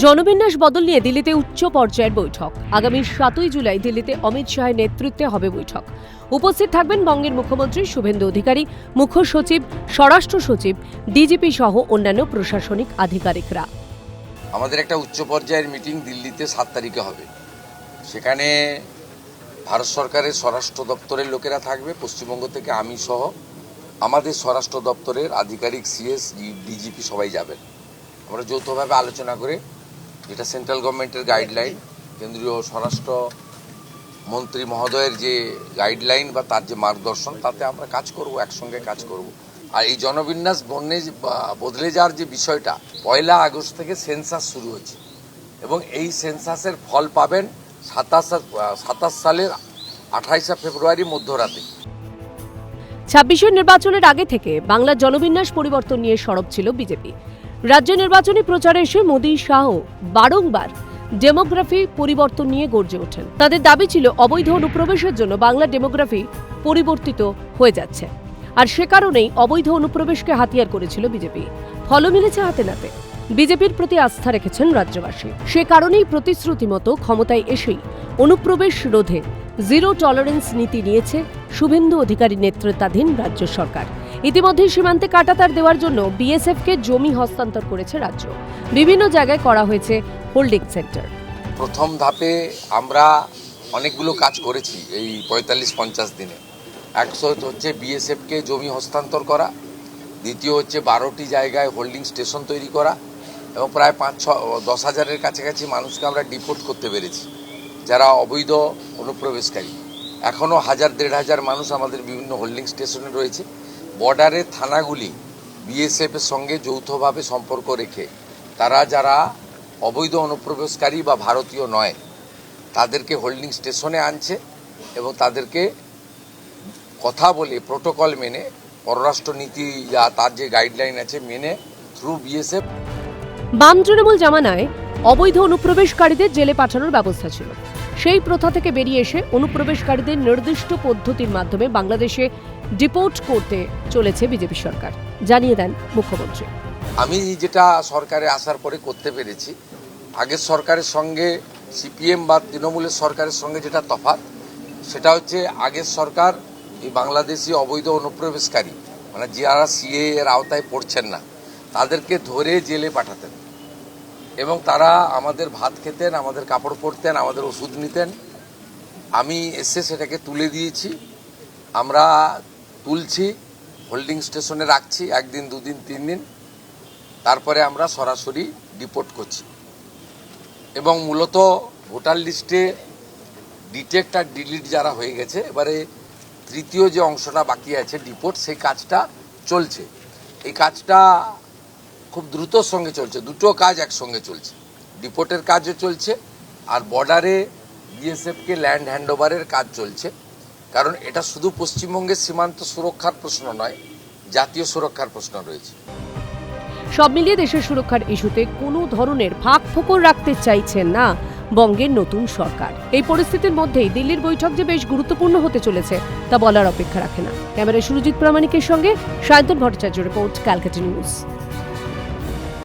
জনবিন্যাস বদল নিয়ে দিল্লিতে উচ্চ পর্যায়ের বৈঠক। আগামী 7ই জুলাই দিল্লিতে অমিত শাহের নেতৃত্বে হবে বৈঠক। উপস্থিত থাকবেন বঙ্গের মুখ্যমন্ত্রী শুভেন্দু অধিকারী, মুখ্য সচিব, স্বরাষ্ট্র সচিব, ডিজিপি সহ অন্যান্য প্রশাসনিক আধিকারিকরা। আমাদের একটা উচ্চ পর্যায়ের মিটিং দিল্লিতে 7 তারিখে হবে। সেখানে ভারত সরকারের স্বরাষ্ট্র দপ্তরের লোকেরা থাকবে, পশ্চিমবঙ্গ থেকে আমি সহ আমাদের স্বরাষ্ট্র দপ্তরের আধিকারিক, সিএস, ডিজিপি সবাই যাবেন। আমরা যৌথভাবে আলোচনা করে যেটা সেন্ট্রাল গভর্নমেন্টের গাইডলাইন, কেন্দ্রীয় স্বরাষ্ট্র মন্ত্রী মহোদয়ের যে গাইডলাইন বা তার যে মার্গদর্শন, তাতে আমরা কাজ করব, একসঙ্গে কাজ করব। আর এই জনবিন্যাস বদলে যাওয়ার যে বিষয়টা, 1 আগস্ট থেকে সেন্সাস শুরু হচ্ছে এবং এই সেন্সাসের ফল পাবেন 27 সালের 28 ফেব্রুয়ারি মধ্যরাতে। 26 নির্বাচনের আগে থেকে বাংলার জনবিন্যাস পরিবর্তন নিয়ে সরব ছিল বিজেপি। রাজ্য নির্বাচনী প্রচারে এসে মোদী শাহ বারংবার ডেমোগ্রাফি পরিবর্তন নিয়ে গর্জে ওঠেন। তাদের দাবি ছিল অবৈধ অনুপ্রবেশের জন্য বাংলার ডেমোগ্রাফি পরিবর্তিত হয়ে যাচ্ছে, আর সে কারণেই অবৈধ অনুপ্রবেশকে হাতিয়ার করেছিল বিজেপি। ফলও মিলেছে হাতে নাতে। বিজেপির প্রতি আস্থা রেখেছেন রাজ্যবাসী। সে কারণেই প্রতিশ্রুতি মতো ক্ষমতায় এসেই অনুপ্রবেশ রোধে জিরো টলারেন্স নীতি নিয়েছে শুভেন্দু অধিকারীর নেতৃত্বাধীন রাজ্য সরকার। ইতিমধ্যে সীমান্তে কাঁটাতার দেওয়ার জন্য বিএসএফকে জমি হস্তান্তর করেছে রাজ্য। বিভিন্ন জায়গায় করা হয়েছে হোল্ডিং সেন্টার। প্রথম ধাপে আমরা অনেকগুলো কাজ করেছি এই 45-50 দিনে। 100 হচ্ছে বিএসএফকে জমি হস্তান্তর করা, দ্বিতীয় হচ্ছে 12টি জায়গায় হোল্ডিং স্টেশন তৈরি করা এবং প্রায় 5-10 হাজারের কাছাকাছি মানুষকে আমরা ডিপোর্ট করতে পেরেছি যারা অবৈধ অনুপ্রবেশকারী। এখনও 1000-1500 মানুষ আমাদের বিভিন্ন হোল্ডিং স্টেশনে রয়েছে। বর্ডারের থানাগুলি বিএসএফের সঙ্গে যৌথভাবে সম্পর্ক রেখে তারা যারা অবৈধ অনুপ্রবেশকারী বা ভারতীয় নয় তাদেরকে হোল্ডিং স্টেশনে আনছে এবং তাদেরকে কথা বলে প্রোটোকল মেনে, পররাষ্ট্র নীতি যা তার যে গাইডলাইন আছে মেনে থ্রু বিএসএফ। বাম তৃণমূল জামানায় অবৈধ অনুপ্রবেশকারীদের জেলে পাঠানোর ব্যবস্থা ছিল। সেই প্রথা থেকে বেরিয়ে এসে অনুপ্রবেশকারীদের নির্দিষ্ট পদ্ধতির মাধ্যমে বাংলাদেশে ডিপোর্ট করতে চলেছে বিজেপি সরকার, জানিয়ে দেন মুখ্যমন্ত্রী। আমি যেটা সরকারে আসার পরে করতে পেরেছি, আগের সরকারের সঙ্গে সিপিএম বা তৃণমূলের সরকারের সঙ্গে যেটা তফাৎ, সেটা হচ্ছে আগের সরকার এই বাংলাদেশি অবৈধ অনুপ্রবেশকারী মানে যারা সিএ এর আওতায় পড়ছেন না তাদেরকে ধরে জেলে পাঠাতেন এবং তারা আমাদের ভাত খেতেন, আমাদের কাপড় পরতেন, আমাদের ওষুধ নিতেন। আমি এসে সেটাকে তুলে দিয়েছি, আমরা তুলছি, হোল্ডিং স্টেশনে রাখছি 1 দিন 2 দিন 3 দিন, তারপরে আমরা সরাসরি ডিপোর্ট করছি এবং মূলত ভোটার লিস্টে ডিটেক্ট আর ডিলিট যারা হয়ে গেছে, এবারে তৃতীয় যে অংশটা বাকি আছে ডিপোর্ট, সেই কাজটা চলছে। এই কাজটা খুব দ্রুতর সঙ্গে চলছে, দুটো কাজ একসঙ্গে চলছে, ডিপোর্টের কাজও চলছে আর বর্ডারে বিএসএফকে ল্যান্ড হ্যান্ডওভারের কাজ চলছে। কারণ এটা শুধু পশ্চিমবঙ্গের সীমান্ত সুরক্ষার প্রশ্ন নয়, জাতীয় সুরক্ষার প্রশ্ন রয়েছে। সব মিলিয়ে দেশের সুরক্ষার ইস্যুতে কোনো ধরনের ফাঁক-ফোকর রাখতে চাইছেন না বঙ্গের নতুন সরকার। এই পরিস্থিতির মধ্যেই দিল্লির বৈঠক যে বেশ গুরুত্বপূর্ণ হতে চলেছে তা বলার অপেক্ষা রাখে না। ক্যামেরায় সুরজিৎ প্রামাণিকের সঙ্গে সায়ন্তন ভট্টাচার্য, রিপোর্ট, ক্যালকাটা নিউজ।